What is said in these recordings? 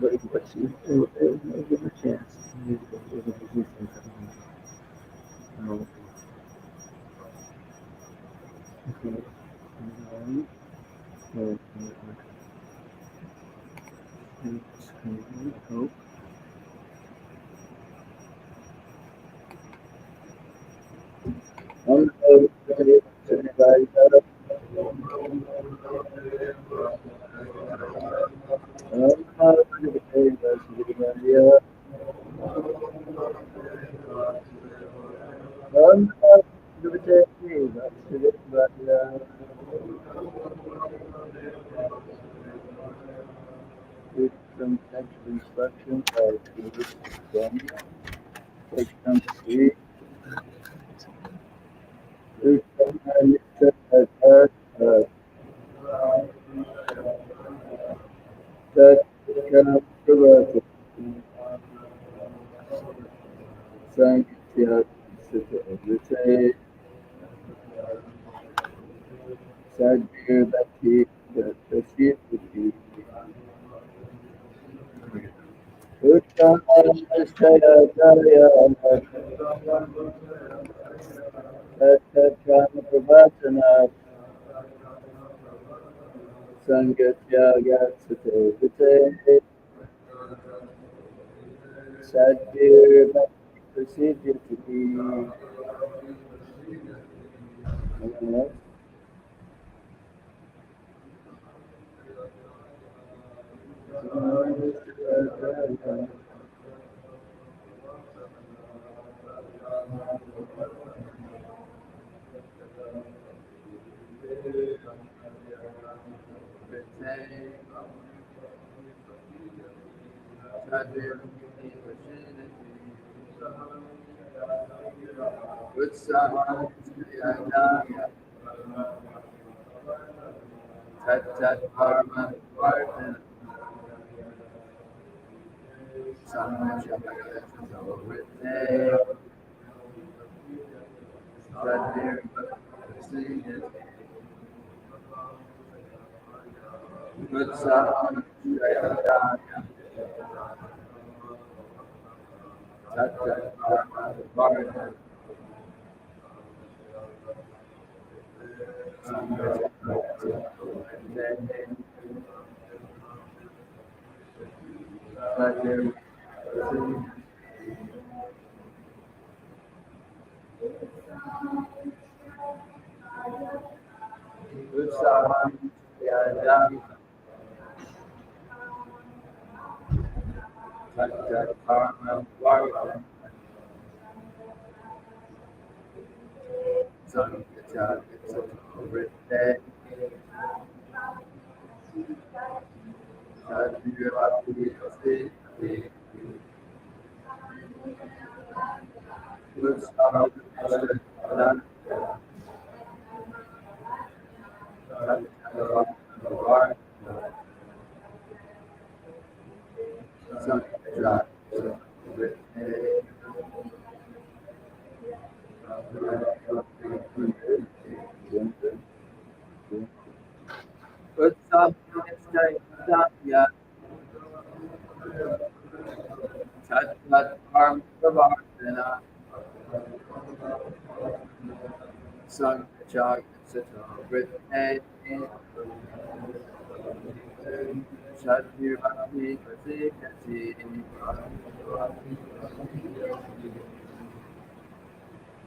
but she will give a chance. There's a resistance. No. Okay. No. No. Hope. I'm with some textual instruction by Daniel. Page number 3. Please Nectar has heard that cannot provide Sankya Vijay Sadhguru Bhakti Bhakti Uttamastaya Jaya Tattatama Prabhatana Sangatya Gatsate Vijay Sadhguru Bhakti Prasiddhiti. Anyone else?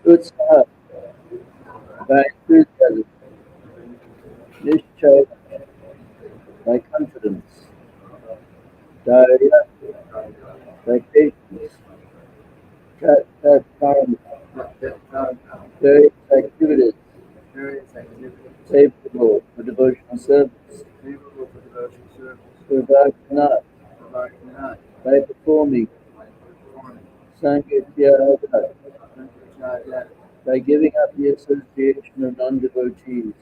Utsaha by enthusiasm, Nishchay by confidence, Dharya by patience, Tat Karma, various activities favorable for devotional service, Purvakanat by performing, Sankirtya by giving up the association of non-devotees,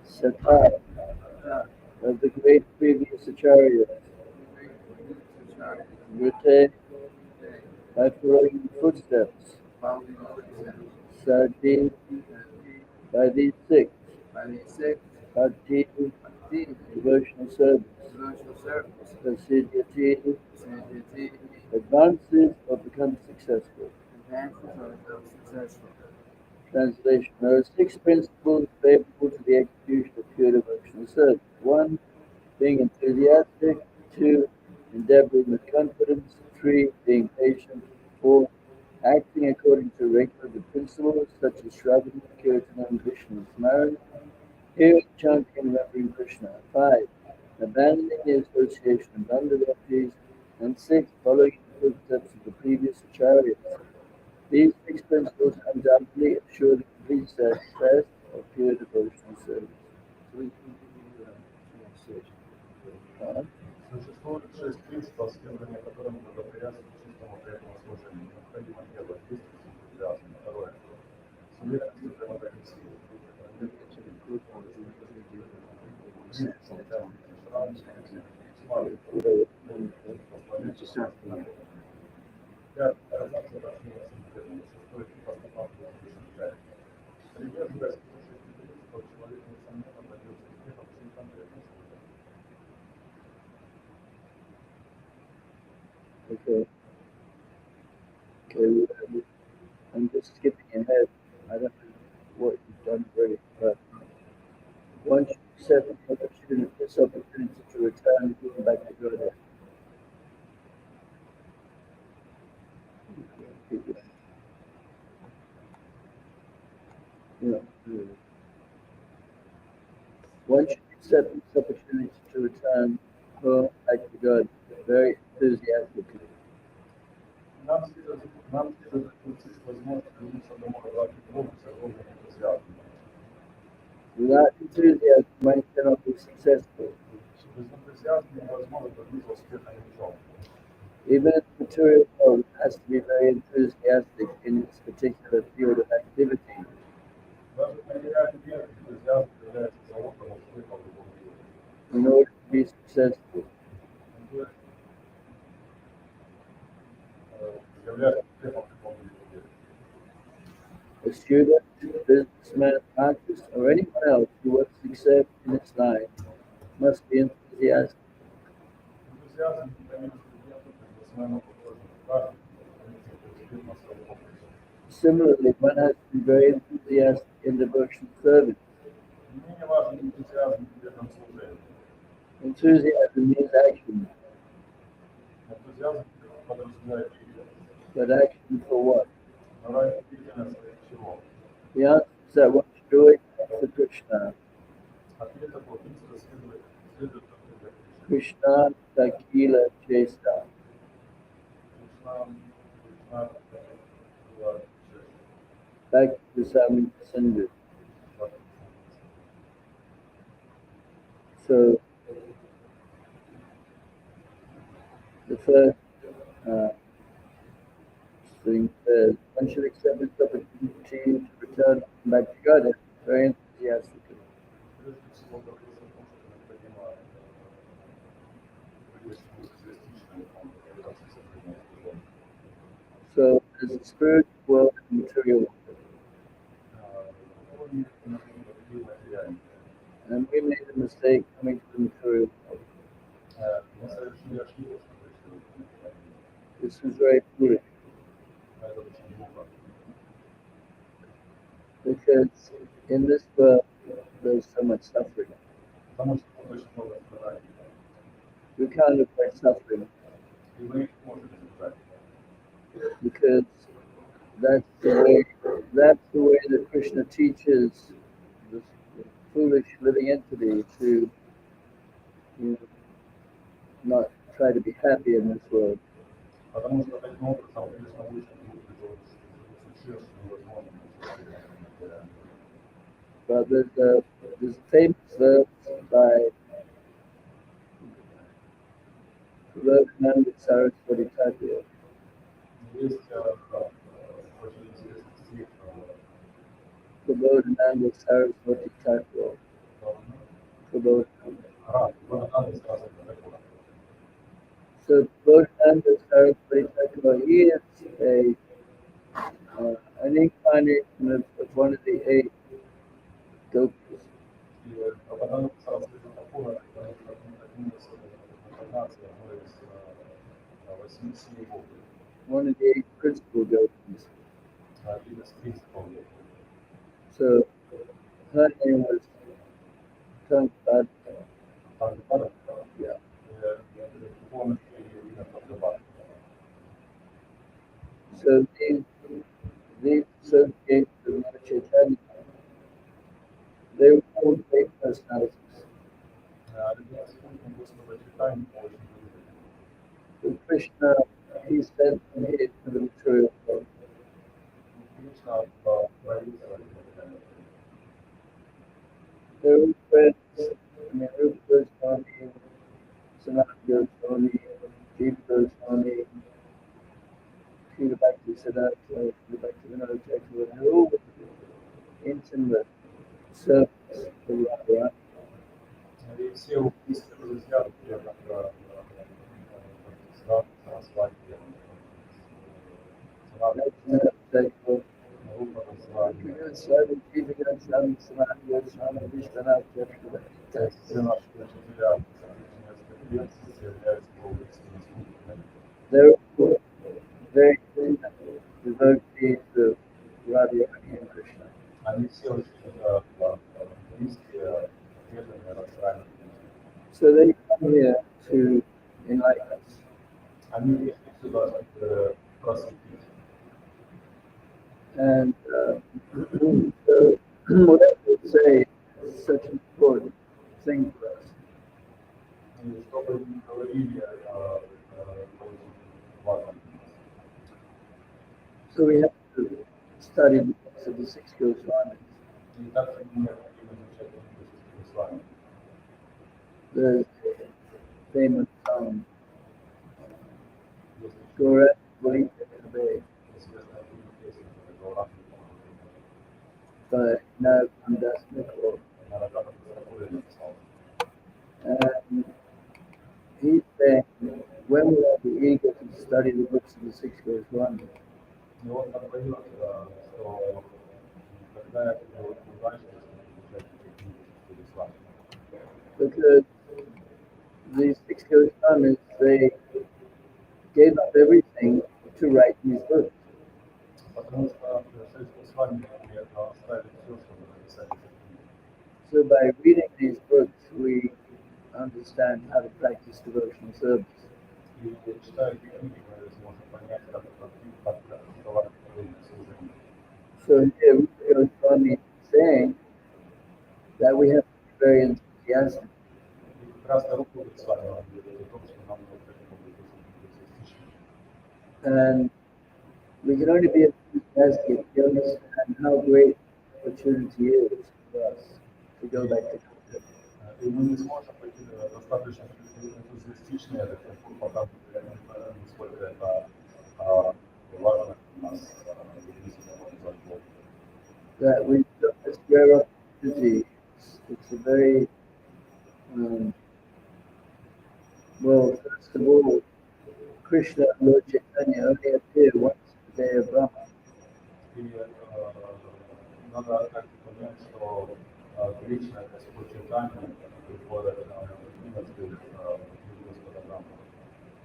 Sata of the great previous acharyas, Vrite by following the footsteps, Sati by these six, Bhakti devotional service, assiduity, acidity, advances or becomes successful. advances or becomes successful. Translation. There are six principles favorable to the execution of pure devotional service. One, being enthusiastic. Two, endeavoring with confidence. Three, being patient. Four, acting according to regular good principles such as Shravana, Kirtan, and Vishnu Smaran. Hearing, chanting, and remembering Krishna. Five, abandoning the association of non-devotees. And six, following the footsteps of the previous acharyas. These six principles undoubtedly assure the complete success of pure devotional service. So we can do translation. Uh, Существует шесть принципов, следование которым благоприятствует чистому преданному служению. Необходимо первое– действовать с энтузиазмом. Второе– с уверенностью прилагать усилия. Третье– принцип молчания, шрам, смарт, Necessary. пятое– оказаться отношением с преданным. Шестое– поступать в душевном. Придерживаясь этих шести принципов, человек, несомненно, добьется успеха в всем конкретном служении. okay, okay. I'm just skipping ahead. I don't know what you've done already, but once you accept this opportunity to return back to Godhead, you know, once you accept this opportunity to return home back to God very enthusiastically, Нам следует допустить возможность вернуться домой ради Бога с огромным энтузиазмом. without enthusiasm, one cannot be successful. Без энтузиазма невозможно добиться успеха ни в чем. Even in the material world, it has to be very enthusiastic in its particular field of activity. Даже в материальном мире энтузиазм является залогом успеха в любом деле. In order to be successful, Является успехом в любом деле. a student, businessman, artist, or anyone else who wants success in its life must be enthusiastic. Энтузиазм стремится студенту, бизнесмену, художнику, каждому стремится быть успешным в своей области. Similarly, one has to be very enthusiastic in devotional service. Не менее важен энтузиазм в преданном служении. Enthusiasm means action, Энтузиазм подразумевает деятельность. but action for what? Но ради деятельности чего? The answer is that one should do it for Krishna. Ответ такой: принцип следует только для Кришны. Krishna Takila Chesta. Кришна была Back to Swami Sindhu. So, the first thing is one should accept this opportunity to return back to God very enthusiastically. прежде всего говорится о том, что необходимо быть энтузиастичным в процессе преданного служения. So, there's a spiritual world and material world. Духовный мир и материальный. And we made a mistake coming to the material world. Мы совершили ошибку, что пришли в материальный мир. This was very foolish Это очень глупо. because in this world there's so much suffering. Потому что тут очень много страданий. We can't avoid suffering И мы их можем избежать. because that's the way that Krishna teaches the foolish living entity to not try to be happy in this world. Потому что таким образом Кришна учит глупых существ невозможно быть. But there's a famous verse by Prabodhananda Saraswati Thakur. Есть очень интересный стих Prabodhananda Saraswati Thakur. Prabodhananda. Бхагавана сказано такое. So Prabodhananda Saraswati Thakur, he is an incarnation of one of the eight gopis. И Бхагавана Сарасвати Такура, это один из смысле его. one of the eight principal gopis. Один из принципов. So her name was Tangpad. Тангпада, Yeah. полностью имя Тангпада. So these associates of Lord Chaitanya, they were all great personalities. Любимый спутник Господа читания очень близок. So Krishna, he sent them here to the material world. Кришна проявился в этом. They were all friends. I mean, Rupa Goswami, Sanatana Goswami, Jiva Goswami, Srila Bhakti Siddhartha, Srila Bhakti Vinod Thakur, they're all intimate servants of Radharani. И все близкие друзья, например, как Сарасвати, Bhakti Vinod Thakur, Рупа Госвами, Goswami, Jiva Goswami, Sanatana Goswami, Vishwanath Chakravarti. все наши учителя, соответственно, экспертности являются его близкими спутниками. They're all very intimate devotees of Radharani and Krishna. Они все очень близкие, преданные Радхарани. So they come here to enlighten us. Они пришли сюда, чтобы просветить. And so whatever we say is such an important thing for us. И что бы ни говорили, очень важно. So we have to study the books of the six Goswamis. И также необходимо изучать книги с вами. The famous song, Если Gora Bolite Kabe, известная песня, которая была by Nav Das Mikor. на рогатом Саракуре написал. And he's saying, when we are eager to study the books of the six Goswamis, И он там говорил, что когда я буду дальше изучать эти книги с вами. because these six Goswamis, they gave up everything to write these books. Потому что с вами оставили все, чтобы написать эти книги. So by reading these books, we understand how to practice devotional service. И читая эти книги, мы сможем понять, как практиковать служение. So here Rupa Goswami is saying that we have to be very enthusiastic. И как раз Руку с вами он говорит о том, что нам необходимо быть энтузиастичными. And we can only be enthusiastic if we understand how great opportunity is for us to go back to God. И мы не сможем быть достаточно энтузиастичны, пока мы не поймем, насколько это важно для нас, That we've got this rare opportunity. It's a very, well, first of all, Krishna and Lord Chaitanya only appear once a day of Brahma. И надо также понять, что Кришна, Господь Чайтанья, приходит на Господа Брахмана.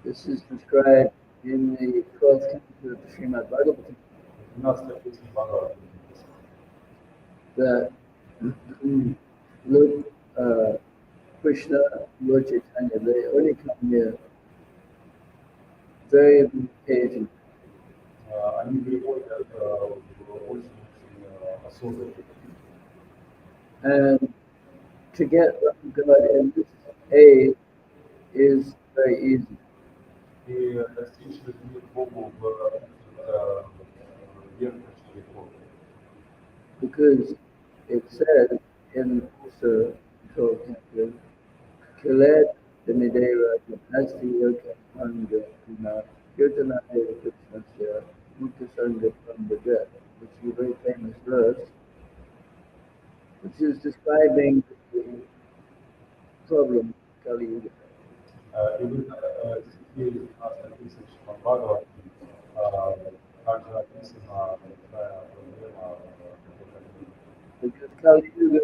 This is described in the 12th canto of Srimad Bhagavatam, 12 песня Бхагавата. that Lord Krishna, Lord Chaitanya, they only come here very occasionally. Они приходят очень осознанно. And to get God in this age is very easy И достичь любви к Богу в верхности легко. because it says in also 12th canto, Kiled the Midera Asti Yoga Anga Kuna Kirtana Deva Krishnasya Muktasanga Prambaja, which is a very famous verse, which is describing the problem of Kali Yuga. И в стихе 19 тысяч Бхагавата также описана такая проблема, Because Kali Yuga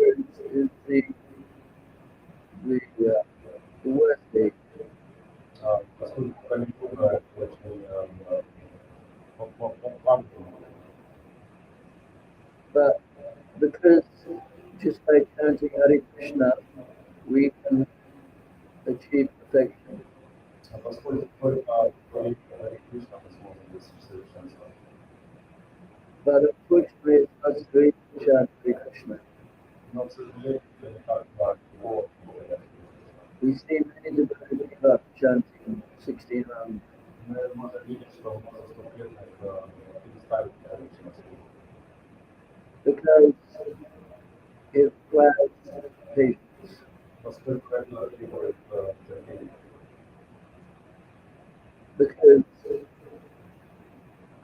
is the worst age. поскольку Кали-юга это achieve perfection. Господь только говорит Кришна, возможно, без совершенства. But unfortunately, it's not so easy to chant Hare Krishna. Но, к сожалению, это не так легко. We see many devotees give up chanting 16 rounds Мы можем видеть, что множество преданных перестали Кришна. because it requires patience. Поскольку это требует терпения. Because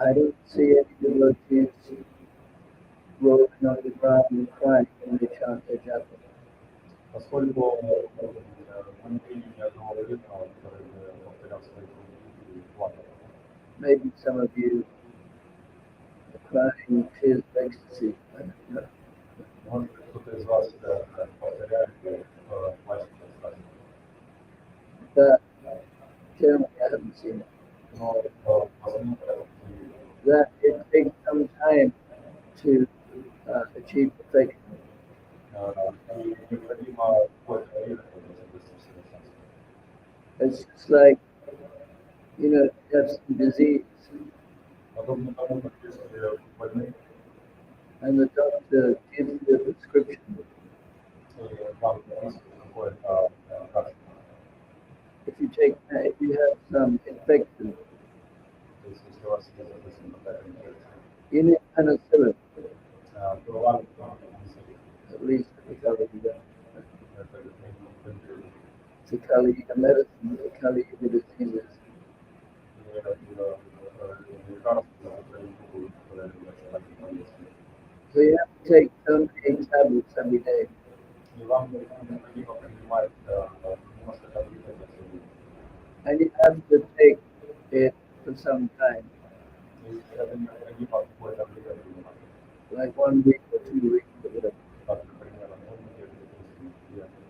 I don't see any devotees rolling on the ground and crying when they chant their japa. Поскольку мы не видим ни одного преданного, который бы повторял свои круги и плакал. Maybe some of you are crying tears of ecstasy. I don't know. Может быть, кто-то из вас повторяет и плачет от страсти. But generally, I haven't seen it. Но возможно, That it takes some time to achieve perfection. и необходимо какое-то время, чтобы достичь совершенства. It's just like, you have some disease Подобно тому, как если больны, and the doctor gives you a prescription. и вам прописано какое-то лекарство. If you have some infection, То есть, если у вас есть, допустим, какая-то инфекция, you need penicillin, то вам не at least the Kali Yuga. это не The Kali Yuga medicine, the Kali Yuga diseases. So you have to take so many tablets every day. And you have to take it for some time, like 1 week or 2 weeks or whatever.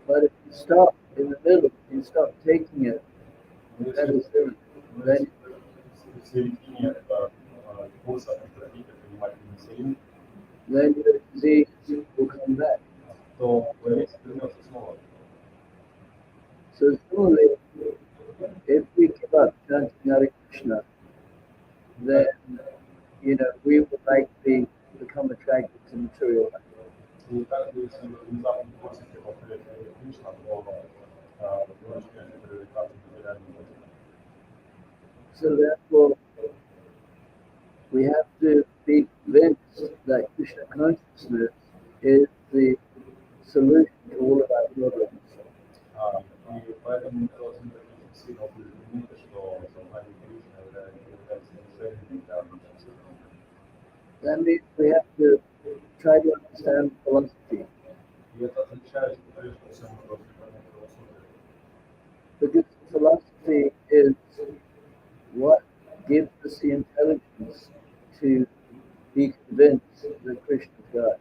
But if you stop in the middle, you stop taking it, medicine, then your disease will come back. So similarly, if we give up chanting Hare Krishna, then we would likely become attracted to material life. И также, если внезапно бросите повторять Кришна, то вы начнете привлекаться к материальным людям. So therefore, we have to be convinced that Krishna consciousness is the solution to all of our problems. И поэтому мы должны очень сильно убеждены, что сознание Кришны является решением для наших стран. That means we have to try to understand philosophy. И это означает, что прежде всего мы должны понять философию. Because philosophy is what gives us the intelligence to be convinced that Krishna is God.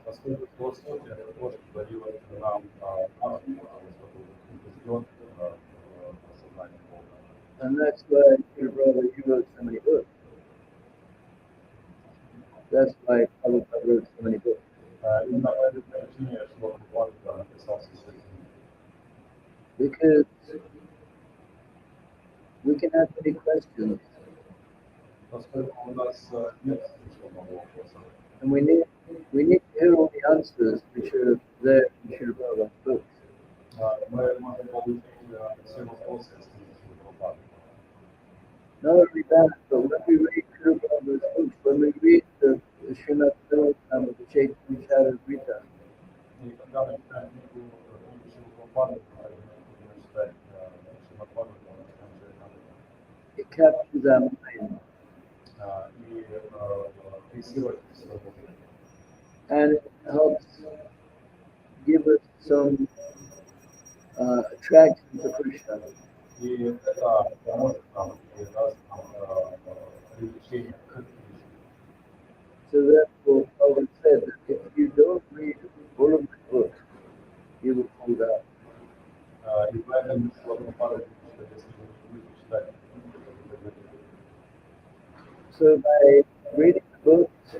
Поскольку философия это то, что дает нам разум, чтобы убежден в сознании Бога. And that's why your brother, you wrote so many books. That's why Prabhupada wrote so many books. Именно по этой причине Шрила Прабхупада написал все свои книги. Because we can have many questions, Поскольку у нас нет слишком много вопросов. and we need to hear all the answers which are there in Srila Prabhupada's books. Мы можем получить все вопросы из книги Шрилы Прабхупады. Not only that, but when we read Srila Prabhupada's books, when we read the Srimad Bhagavatam or the Chaitanya Charitamrita, И когда мы читаем книгу Шрилы Прабхупады, мы будем читать Шримад Бхагаватам, начинаем Чаритамриту. it captures our mind, И фиксировать все это. and it helps give us some attraction to Krishna. И это поможет нам и даст нам привлечение к Кришне. So therefore, Prabhupada said that if you don't read all of my books, you will fall down. И поэтому Шрила Прабхупада говорит, что если вы не будете читать книги, то вы будете. So by reading the books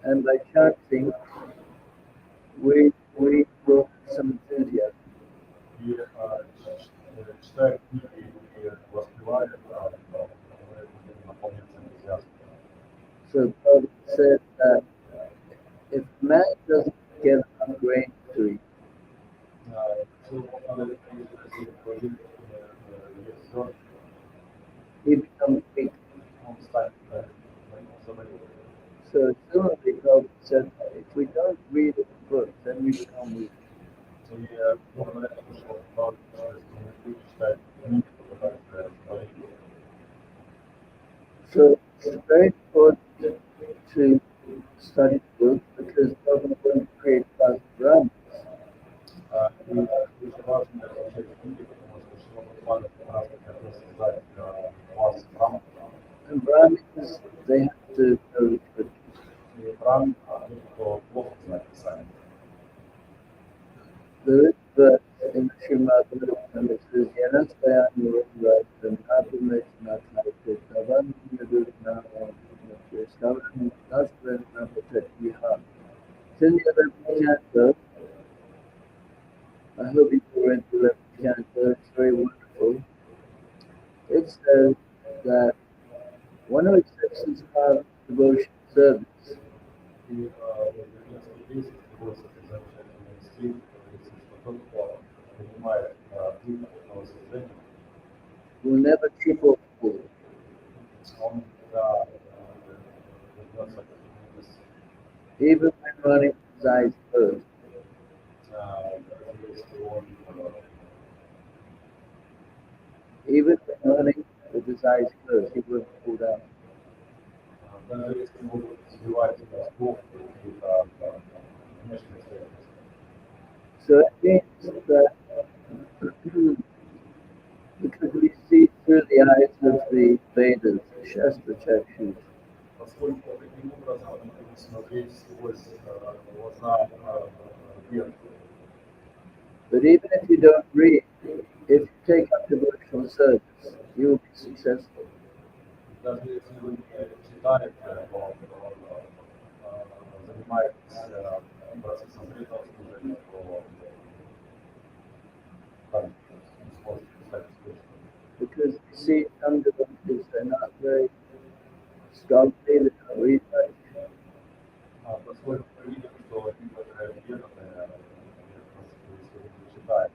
and by chanting, we will have some enthusiasm. И читая книги и воспевая, будем наполняться энтузиазмом. So Prabhupada said that if man doesn't get enough grain to eat, Все надо если положить есть зерна, he becomes weak. он станет заболеть. So similarly, Prabhupada said that if we don't read the book, then we become weak. И благодаря тому, что Бог люди читают книги, попытаются говорить. So it's very important to study the book because Prabhupada going to create class Brahmas. И очень важно изучать книги, потому что Шрила Прабхупада как раз хотел создать класс Брахман. And Brahmins, they have to know the scriptures. И Брахман, кто плохо знает Писание. There is a verse in the Srimad Bhagavatam that says, Yanasayam Yurundram Abhimesh Nathaite Tavan Yadurna Yastavan Nasvan Napatatyiha. It's in the 11th canto. I hope you read the 11th canto. It's very wonderful. It says that one who accepts his path devotion service И несколько песен приводится к замечательной стиль, говорится, что тот, кто принимает путь этого служения, will never trip or fall. он всегда вернется к мудрости. Even when running with his eyes closed. Если он Even when running with his eyes closed, he won't fall down. даже если он сбивает себя с толку какие-то внешние обстоятельства. So it means that because we see through the eyes of the Vedas, the Shastra Chakshus, Поскольку таким образом мы будем смотреть сквозь глаза вверх. but even if you don't read, if you take up devotional service, you will be successful. Даже если вы не читаете, то занимаетесь процессом преданного служения, то там сможете стать успешным. Because you see some devotees, they're not very scholarly, they don't read much. Поскольку мы видим, что некоторые преданные не читают.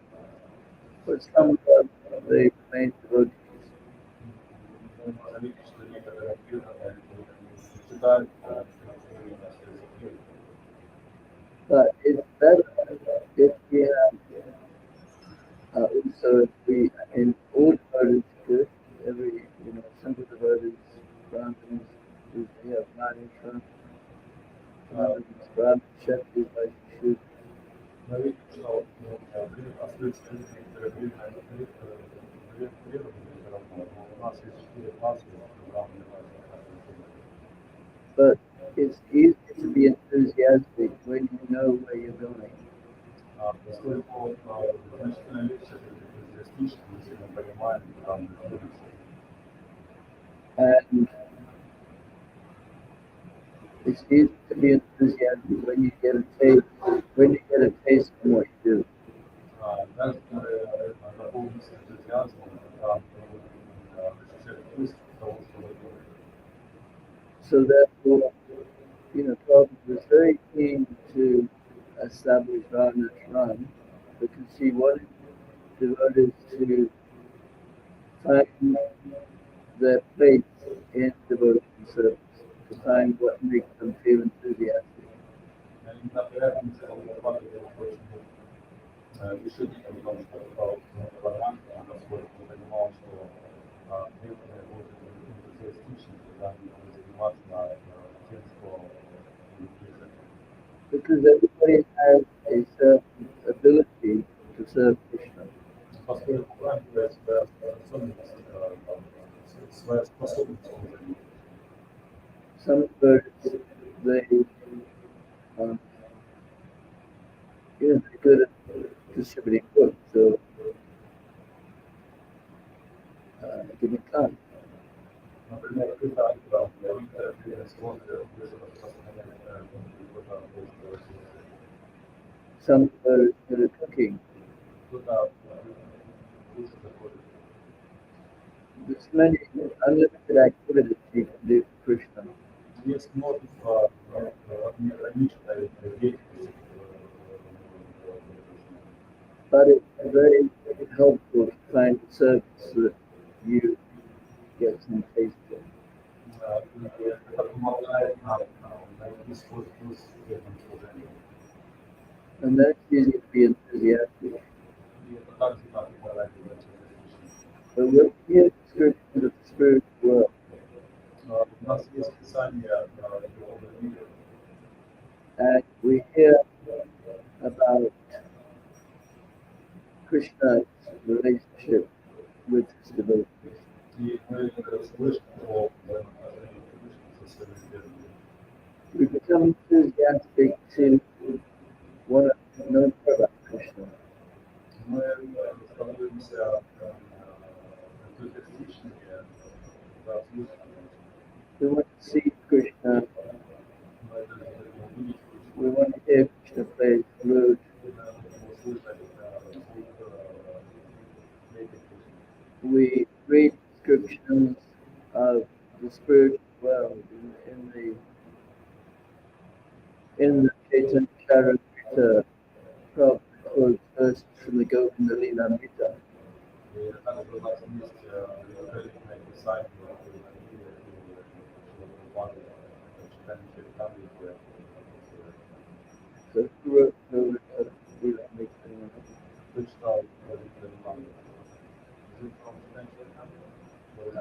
But some of them, they remain devotees. Мы можем видеть, что некоторые преданные не читают, But it's better if we have also if we in all devotees good, every simple devotees, Brahmins, we have Manisha, Brahmins, Kshatriyas, Vaishyas. мы видим, что остаются некоторые преданные, все равно. Но у нас есть 4 класса, главные But it's easy to be enthusiastic when you know where you're going. Поскольку значительная вещь это энтузиастично, если мы понимаем, куда мы движемся. And it's easy to be enthusiastic when you get a taste from what you do. Даже наполниться энтузиазмом, когда мы ощущаем вкус того, что мы делаем. So therefore, Prabhupada was very keen to establish Ramakrishna because he wanted devotees to find their place in devotion service, to find what makes them feel enthusiastic. Именно поэтому Прабхупада был очень решительным в том, что стал программой, поскольку он понимал, что преданные будут энтузиастичны, когда они будут заниматься тем, что им близко. Because everybody has a certain ability to serve Krishna. Поскольку у каждого есть своя особенность, своя способность служения. Some devotees, they they're good at distributing books, so giving time. Например, кто-то говорит, сложно распространять Some devotees good at cooking. кто-то лучше заходит. There's many unlimited activities you can do for Krishna, Есть множество неограниченной деятельности. but it's very helpful to find a service that you get some taste in. И это помогает нам найти свой вкус в этом служении. And that's easy to be enthusiastic. И это также так и бывает в этом But when we hear descriptions of the spiritual world, У нас есть писание духовного мира, and we hear about Krishna's relationship with his devotees, и мы слышим о взаимоотношениях Кришны со своими преданными. we become enthusiastic to want to know more about Krishna. Мы становимся энтузиастичными за слушание. We want to see Krishna, Мы хотим увидеть Кришну, we want to hear Krishna play his flute, мы хотим услышать звук флейты Кришны. we read descriptions of the spiritual world in the Chaitanya Charitamrita. Prabhupada quotes verses from the Govinda Lilamrita. И также у нас есть великолепное писание читание Чаритамрити. So who wrote Govinda Lilamrita? Кто читал Чаритамрити? Is it from читание Чаритамрити? Is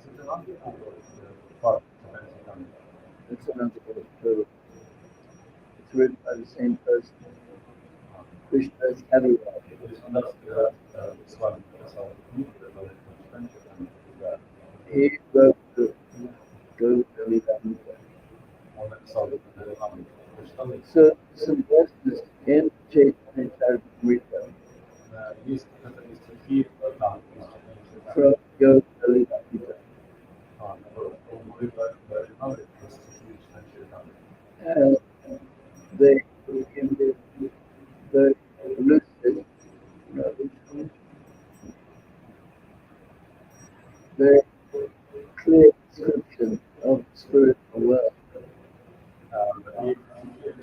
it another part читание Чаритамрити? It's another book. It's written by the same person. Krishna is everywhere. То есть у нас с вами написал книгу, которая читание Чаритамрити. He wrote the Govinda Lilamrita. Он написал Чаритамрити. Прочитал их. So some verses in Chaitanya Charitamrita Есть стихи там, из читания from Govinda Lilamrita. Мы оригинале стихи читания Чаритамрити. And they give this very lucid, very clear description of the spiritual world. И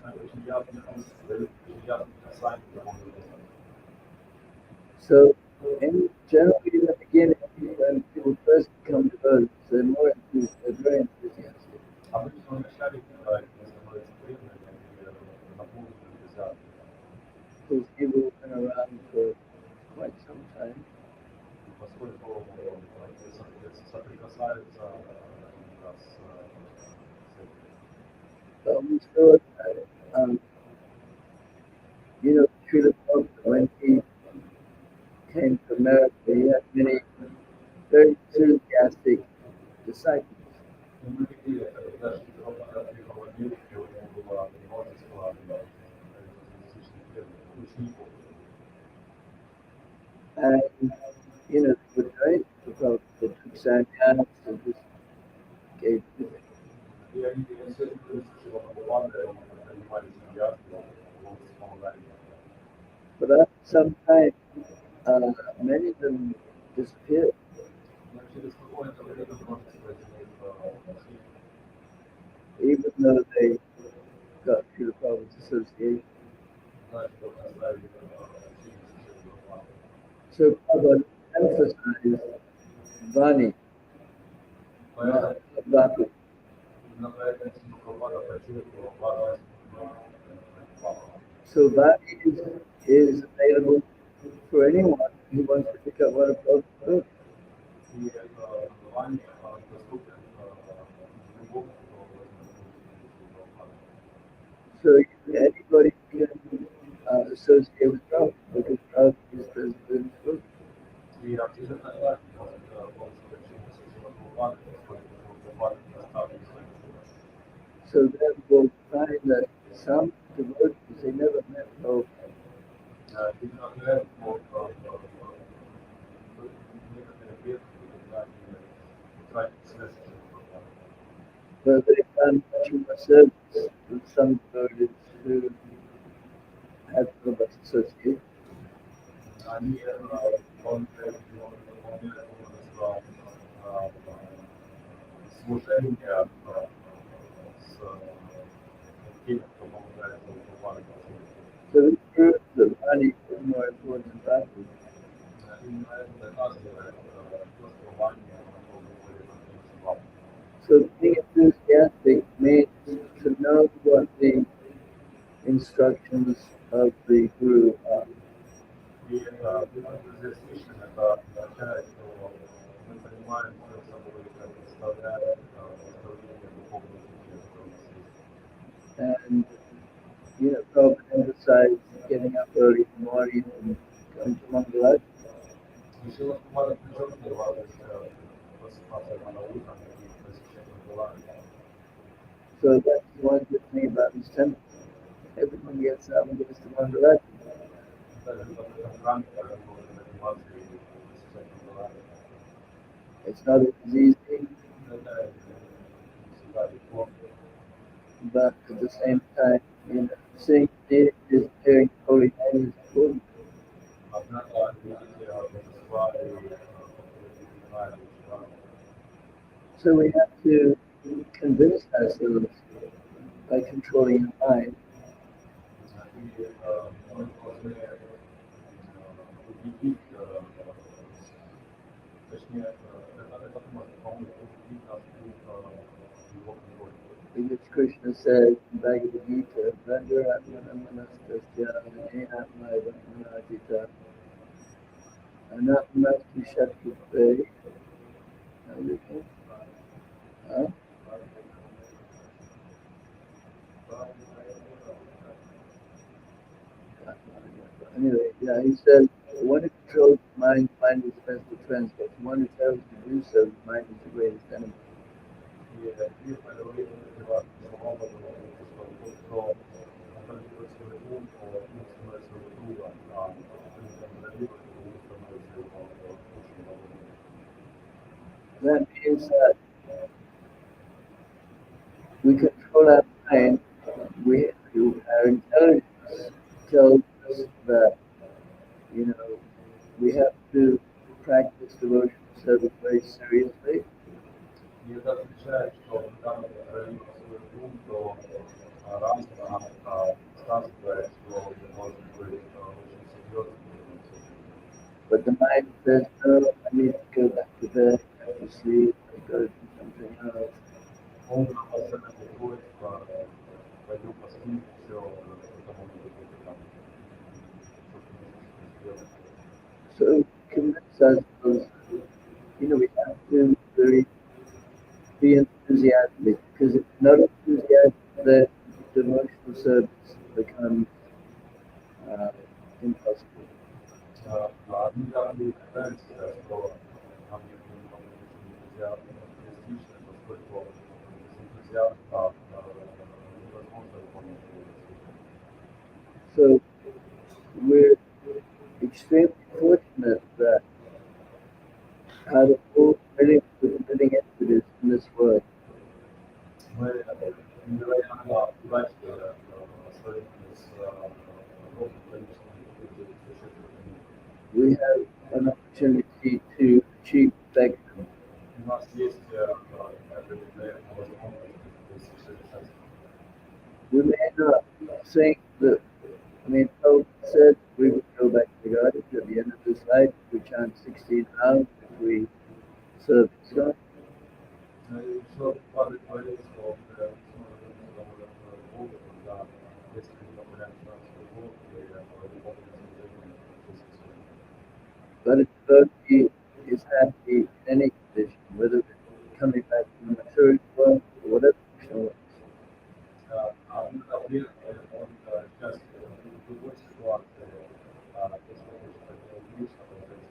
очень ясно дают очень ясное описание духовного мира. So, generally in the beginning, when people first become devotees, they're very enthusiastic. Обычно в начале, когда они становятся преданными, они наполнены энтузиазмом. Because people have been around for quite some time. Поскольку соприкасаются с But we saw that, Srila Prabhupada, when he came to America, he had many very enthusiastic disciples. мы видели, когда Шрила приехал в Америку, у него было множество учеников. And, they would write about the took sannyas and just gave И они все Шрила Прабхупада, они занимались энтузиазмом, помогали. But after some time, many of them disappeared. Но через какое-то время множество из них ушли. Even though they got Srila Prabhupada's association. So Prabhupada emphasized Vani, not Bhakti. So Bhakti is available for anyone who wants to pick up one of Prabhupada's books. So anybody can associate with Prabhupada because Prabhupada is present in his book. So then we'll find that some devotees, they never met Prabhupada. But they've done much more service with some devotees who have Prabhupada's association. они он служение с теми, кто помогает выполнять So this proves that money is more important than values. именно это доказывает то, что Ваня намного более важнее слова. So being enthusiastic means to know what the instructions of the Guru are. И это энтузиастично, это означает, что мы понимаем перед собой, как представляем представление духовного пути, которое у нас есть. And Prabhupada emphasized getting up early in the morning and going to Mangalat. Еще вот надо подчеркнуть важность просыпаться рано утром и посещать Мангала. So that's one good thing about this temple. Everyone gets up and goes to Mangalat. Даже в этом храме, который должен одеваться и посещать Мангала, It's not always easy, это не всегда легко. but at the same time, seeing the is hearing holy name is important. Однако видите божества и знаем божества. So we have to convince ourselves by controlling our mind И мы должны убедить, точнее, это может помочь убедить нас в его контроле. because Krishna says in Bhagavad Gita, Vandharatmanamanastasya Nehatmaivanatita Anatmasti Shakti. Huh? Anyway, yeah, he said, one who controls the mind is best to translate. One who tells to do so, the mind is the greatest enemy. И поговорить важным образом, что тот, кто контролирует свой ум, ум становится его другом, а кто не контролирует, ум становится его лучшим другом. That means that we control our mind. Our intelligence tells us that we have to practice devotional service very seriously. И это означает, что когда мы контролируем свой ум, то разум нам подсказывает, что мы должны быть очень серьезными. But the mind says, no, I need to go back to bed, I have to sleep, I got to do something else. Ум нам постоянно приходит, пойду посплю, все, потому что там что-то нужно сделать. So convince ourselves, we have to really be enthusiastic, because if not enthusiastic, then devotional service becomes impossible. Никак не кажется, что нам необходимо быть энтузиастично, поскольку без энтузиазма невозможно выполнить So we're extremely fortunate that out of all millions of living entities in this world, мы невероятно удачливы по сравнению с огромным количеством людей, существующих в мире. we have an opportunity to achieve perfection. У нас есть невероятная возможность достичь совершенства. We may not think that, Pope said we would go back to God at the end of this life if we chant 16 hours, if we serve God. Еще падает говорит, что мы сможем довольно Богу, когда если мы добавляем свой Бог и любовь But a devotee is happy in any condition, whether it's coming back from the material world or whatever Krishna wants. а мы проблемы, он счастлив в любой ситуации, если хочется делать Кришна, то если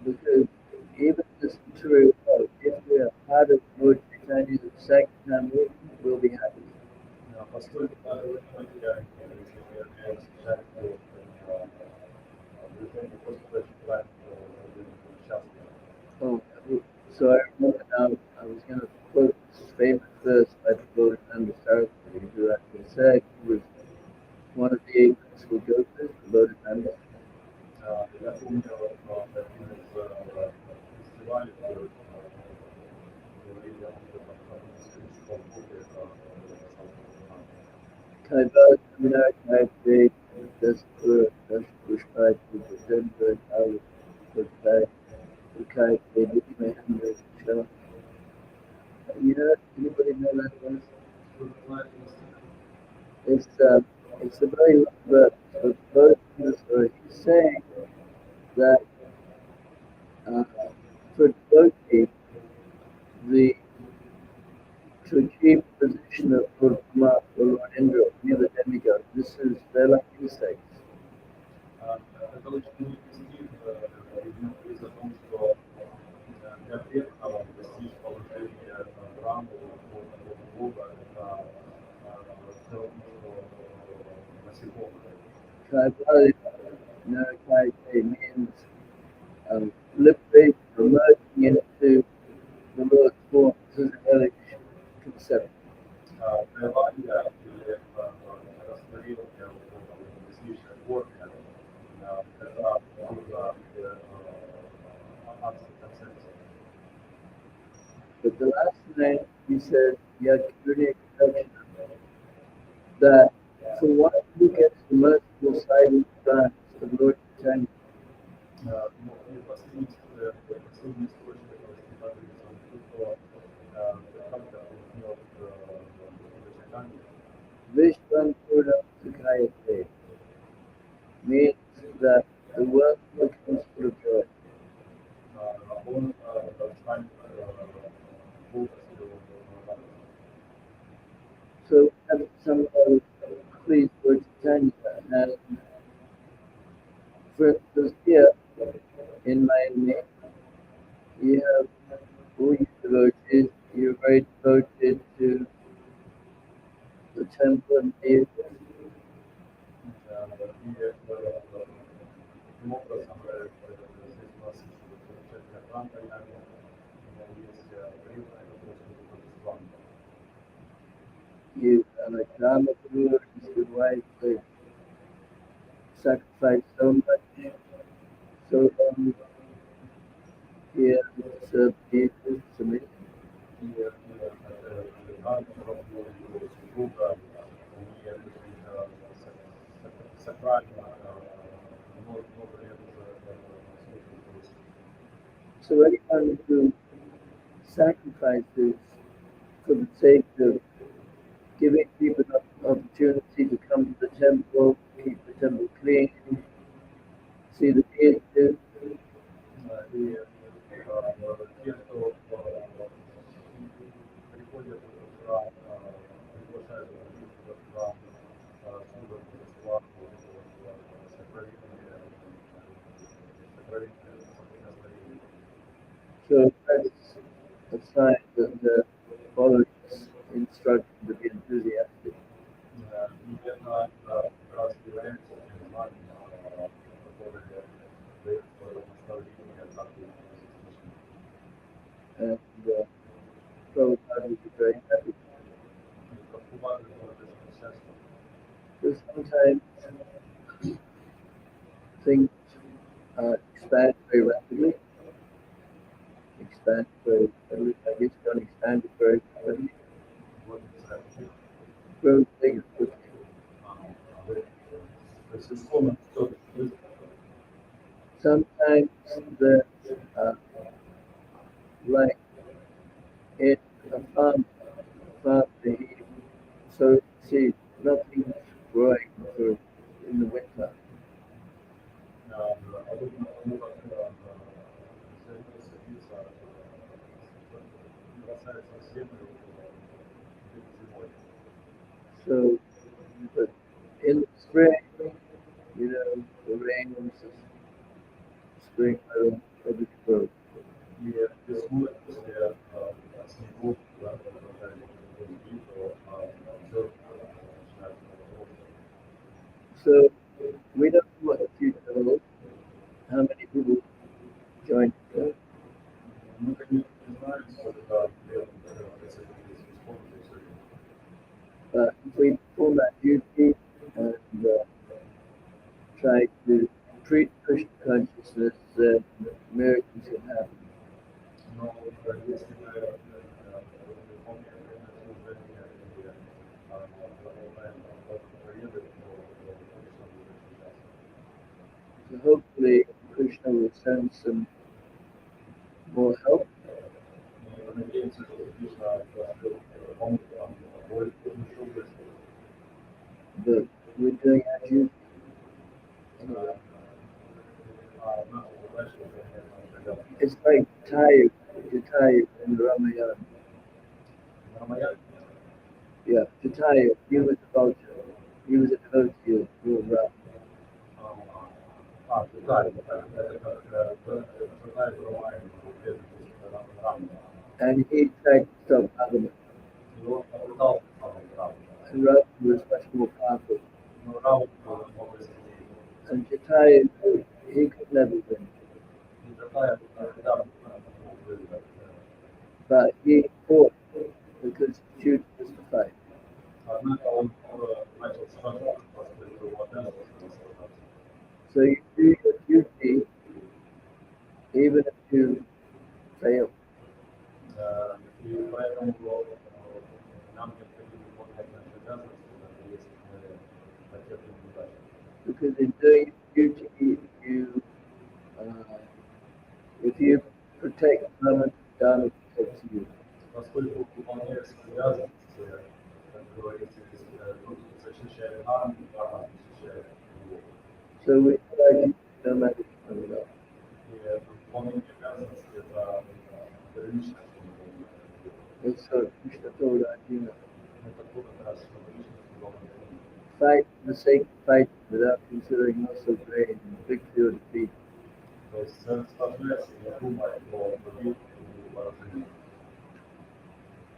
Because even this material world, if we are part of Lord Chaitanya's Sankirtan movement, we'll be happy. поскольку если мы являемся частью движения Господа Читания, то мы будем счастливы. Oh, so I remember now, I was going to quote this famous verse by the Bodhisattva Saraswati, who actually said he was one of the eight principal gopis, the помню, один из фестивалей, который говорили о том, что там в историческом поле написал Фердинанд. Kaibat Seminar Taipei, das beschreibt die besondere Arbeitsverteilung Taipei nicht mehr in der Show. You know, anybody know that one? Что знаете, действительно, It's it's a very long verse, but both in the story he's saying that uh, for devotee, the to achieve the position of Lord Brahma or Lord Indra, near the demigod, this is they're like insects. это очень длинный стих, и в нем говорится о том, что для преданного достичь положения Брамы, Верховного Бога, это все равно, что насекомые. Kaivalya, no Taipei means liberation or merging into the Lord's form. This is a hellish concept. Кайвалья или растворение в достигшей форме, это тоже адская концепция. But the last line he says, Yakuni that for one who gets the merciful side of the Lord Chaitanya, Ну, и последний источник, который говорится, что как-то имел Чайтанья, Vishwan Purna Sukayate means that the world becomes full of joy. он станет полностью радостным. So having somebody please Lord Chaitanya, and for instance here in Miami, you have all you devotees, you're very devoted to the temple and deity. Таким образом, здесь у нас замечательная храм Майами, есть преданные, которые служат божествам. You like Rama Guru and his wife, they sacrifice so much, so long here to serve Jesus to me. И это храм, которому его супруга, они сакрально много лет служат божеству. So anyone who sacrifices for the sake of giving people an opportunity to come to the temple, keep the temple clean, see the deity, И те, кто приходят в храм, приглашают других в храм, служат божествам, сокровенные настроения. so that's a sign that the followers instruction to be enthusiastic. И это как раз является тем знанием, которое дает наставление, как быть энтузиастичным. And Prabhupada would be very happy. И Прабхупада будет очень счастлив. Because sometimes things expand very rapidly, I guess don't expand very rapidly, Вот представьте, grow big quickly. то есть условно все быстро. Sometimes the like in a farm he sows seed, nothing's growing for in the winter. Подобно тому, как зерно садится, бросается в землю перед зимой. So but in the spring, you know, the rains, spring weather, everything grows. И весной после снегов, да, когда дожди, то зерна начинают рости. So we don't know what the future holds, how many people join the church, Мы, конечно, не знаем, сколько лет присоединились к исполнению сегодня. but if we perform our duty and try to treat Krishna consciousness hopefully Krishna will send some more help. Мы надеемся, что Кришна пошлет помощь нам более еще больше. But we're doing our duty. Anyway, А наша задача выполнять наши обязанности. it's like Jatayu in Ramayana. Нормально? Yeah, Jatayu, he was about to, he was a devotee of Lord Rama. Читали. Это как читали роман, там. And he tried to stop Ravana. И он попытался там. And Ravana was much more powerful. Но Рау был много сильнее. And Jatayu, he could never win. И такая всегда выиграть. But he fought because his duty was to fight. Однако он начал сражаться, поскольку его обязанность была сражаться. So you do your duty even if you fail. И поэтому нам необходимо выполнять наши обязанности, даже если мы потерпим неудачу. Because in doing your duty, if you protect Dharma, Dharma protects you. Поскольку выполняя свои обязанности, как говорится, тот, кто защищает нам, Дharma защищает его. So we try to no matter what. И выполнение обязанностей – это первичное, что мы должны делать. That's what Krishna told Arjuna. Это то, как раз, что Кришна сказал Арджуне. Fight for the sake of fighting without considering loss of brain and victory or defeat. То есть сражайся, не думай о победе или поражении.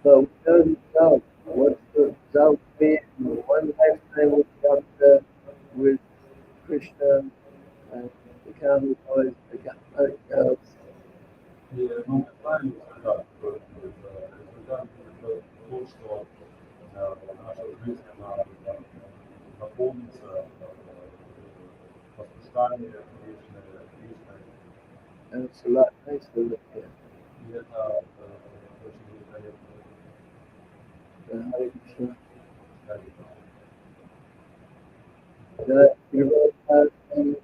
But we know the result. What's the result be? One lifetime will be up there with Krishna and the cowboy boys, the cowboy girls. И мы знаем результат, результат будет тот, что наша жизнь она наполнится воспоминаниями вечной. And it's a lot nicer to look at. И это очень великолепно. Hare Krishna. Hare That you will have any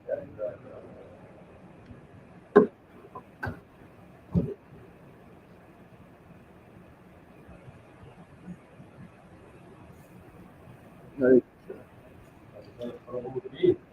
Hare Krishna. Krishna.